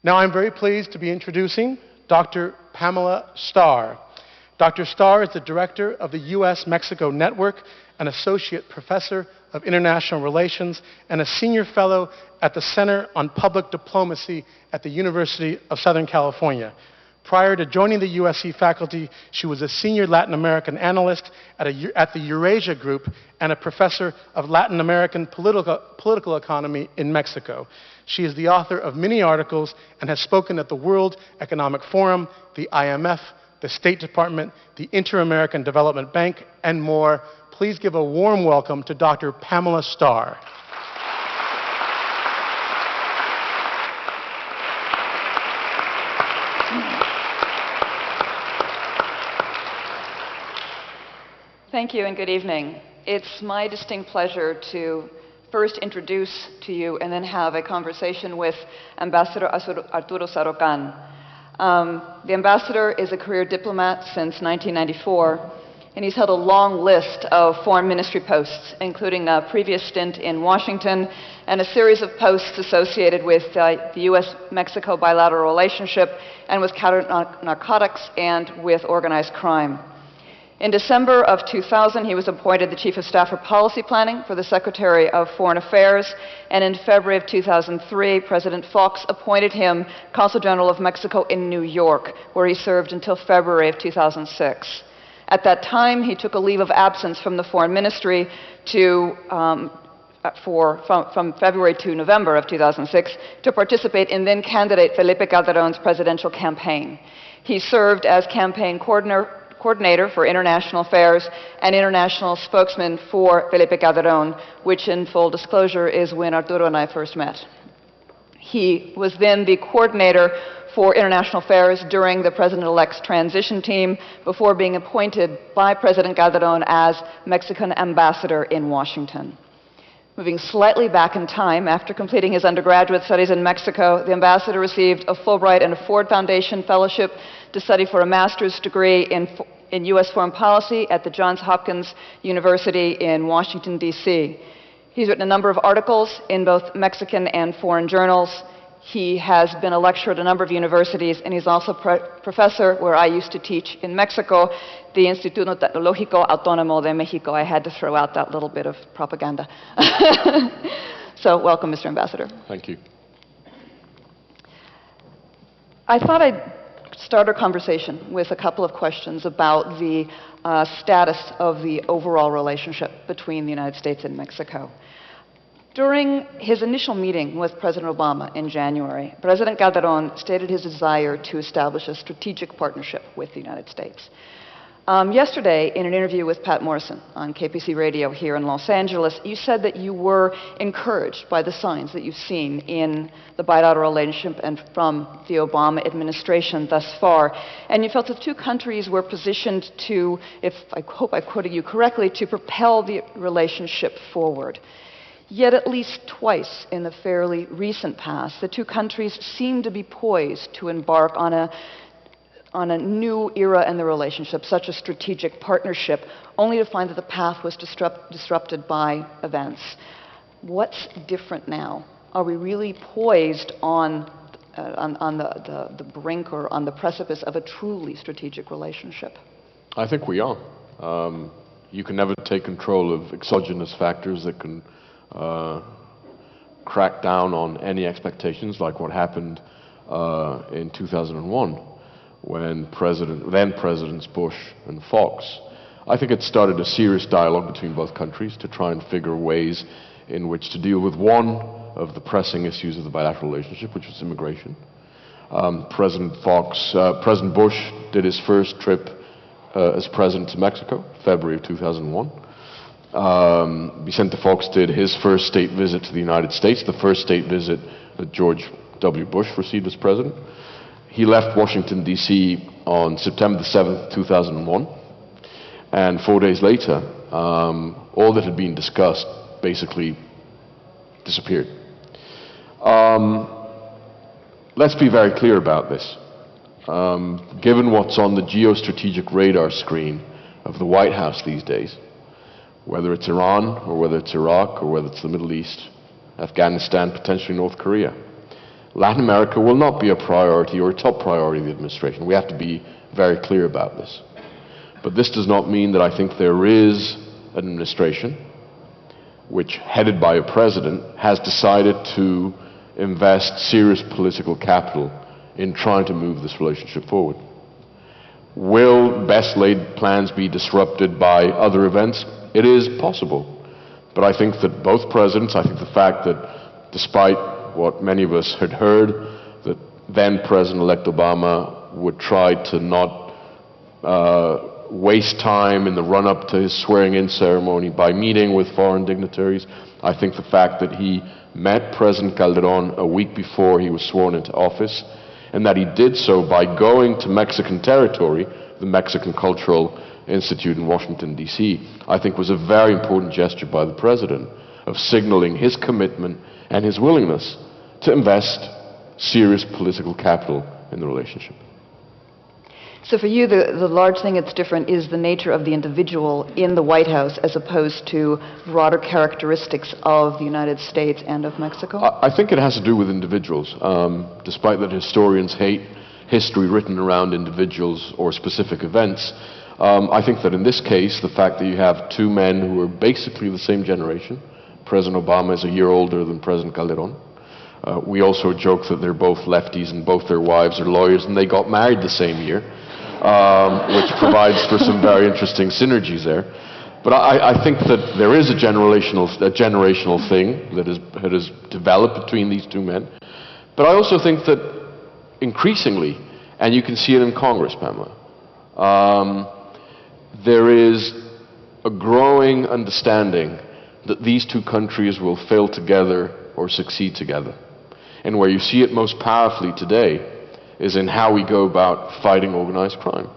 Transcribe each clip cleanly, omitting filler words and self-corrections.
Now I'm very pleased to be introducing Dr. Pamela Starr. Dr. Starr is the director of the U.S.-Mexico Network, an associate professor of international relations, and a senior fellow at the Center on Public Diplomacy at the University of Southern California. Prior to joining the USC faculty, she was a senior Latin American analyst at the Eurasia Group and a professor of Latin American political economy in Mexico. She is the author of many articles and has spoken at the World Economic Forum, the IMF, the State Department, the Inter-American Development Bank, and more. Please give a warm welcome to Dr. Pamela Starr. Thank you and good evening. It's my distinct pleasure to first introduce to you and then have a conversation with Ambassador Arturo Sarukhan. The ambassador is a career diplomat since 1994, and he's held a long list of foreign ministry posts, including a previous stint in Washington and a series of posts associated with the U.S.-Mexico bilateral relationship and with counter-narcotics and with organized crime. In December of 2000, he was appointed the Chief of Staff for Policy Planning for the Secretary of Foreign Affairs, and in February of 2003, President Fox appointed him Consul General of Mexico in New York, where he served until February of 2006. At that time, he took a leave of absence from the Foreign Ministry from February to November of 2006 to participate in then-candidate Felipe Calderón's presidential campaign. He served as campaign coordinator for international affairs and international spokesman for Felipe Calderón, which in full disclosure is when Arturo and I first met. He was then the coordinator for international affairs during the president-elect's transition team before being appointed by President Calderón as Mexican ambassador in Washington. Moving slightly back in time, after completing his undergraduate studies in Mexico, the ambassador received a Fulbright and a Ford Foundation fellowship to study for a master's degree in U.S. foreign policy at the Johns Hopkins University in Washington, D.C. He's written a number of articles in both Mexican and foreign journals. He has been a lecturer at a number of universities, and he's also professor where I used to teach in Mexico, the Instituto Tecnológico Autónomo de México. I had to throw out that little bit of propaganda. So welcome, Mr. Ambassador. Thank you. I thought I'd start our conversation with a couple of questions about the status of the overall relationship between the United States and Mexico. During his initial meeting with President Obama in January, President Calderón stated his desire to establish a strategic partnership with the United States. Yesterday, in an interview with Pat Morrison on KPC Radio here in Los Angeles, you said that you were encouraged by the signs that you've seen in the bilateral relationship and from the Obama administration thus far. And you felt the two countries were positioned to, I hope I quoted you correctly, to propel the relationship forward. Yet at least twice in the fairly recent past, the two countries seem to be poised to embark on a new era in the relationship, such a strategic partnership, only to find that the path was disrupted by events. What's different now? Are we really poised on the brink or on the precipice of a truly strategic relationship? I think we are. You can never take control of exogenous factors that can crack down on any expectations, like what happened in 2001 when then Presidents Bush and Fox. I think it started a serious dialogue between both countries to try and figure ways in which to deal with one of the pressing issues of the bilateral relationship, which was immigration. President Bush did his first trip as president to Mexico, February of 2001. Vicente Fox did his first state visit to the United States, the first state visit that George W. Bush received as president. He left Washington, D.C. on September the 7th, 2001, and 4 days later, all that had been discussed basically disappeared. Let's be very clear about this. Given what's on the geostrategic radar screen of the White House these days, whether it's Iran, or whether it's Iraq, or whether it's the Middle East, Afghanistan, potentially North Korea, Latin America will not be a priority or a top priority of the administration. We have to be very clear about this. But this does not mean that I think there is an administration which, headed by a president, has decided to invest serious political capital in trying to move this relationship forward. Will best laid plans be disrupted by other events? It is possible. But I think that both presidents, I think the fact that despite what many of us had heard, that then President-elect Obama would try to not waste time in the run-up to his swearing-in ceremony by meeting with foreign dignitaries. I think the fact that he met President Calderon a week before he was sworn into office, and that he did so by going to Mexican territory, the Mexican Cultural Institute in Washington, D.C., I think was a very important gesture by the president of signaling his commitment and his willingness to invest serious political capital in the relationship. So for you, the large thing that's different is the nature of the individual in the White House as opposed to broader characteristics of the United States and of Mexico? I think it has to do with individuals. Despite that historians hate history written around individuals or specific events, I think that in this case, the fact that you have two men who are basically the same generation, President Obama is a year older than President Calderon. We also joke that they're both lefties and both their wives are lawyers and they got married the same year, which provides for some very interesting synergies there. But I think that there is a generational thing that has developed between these two men. But I also think that increasingly, and you can see it in Congress, Pamela, there is a growing understanding that these two countries will fail together or succeed together. And where you see it most powerfully today is in how we go about fighting organized crime.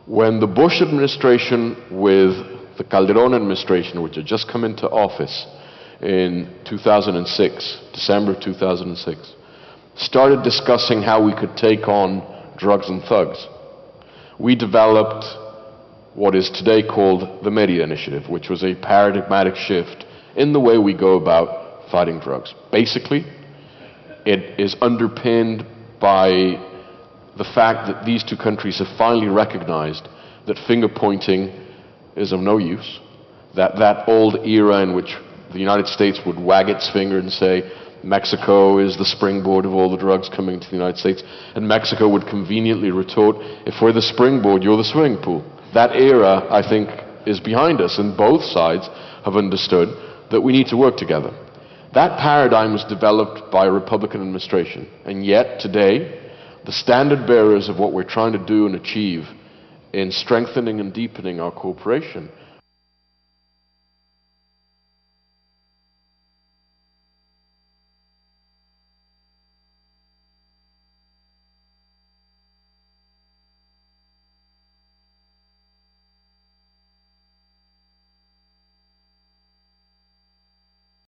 When the Bush administration with the Calderon administration, which had just come into office in 2006, December 2006, started discussing how we could take on drugs and thugs, we developed what is today called the Mérida Initiative, which was a paradigmatic shift in the way we go about fighting drugs. Basically, it is underpinned by the fact that these two countries have finally recognized that finger pointing is of no use, that old era in which the United States would wag its finger and say, Mexico is the springboard of all the drugs coming to the United States, and Mexico would conveniently retort, if we're the springboard, you're the swimming pool. That era, I think, is behind us, and both sides have understood that we need to work together. That paradigm was developed by a Republican administration, and yet today, the standard bearers of what we're trying to do and achieve in strengthening and deepening our cooperation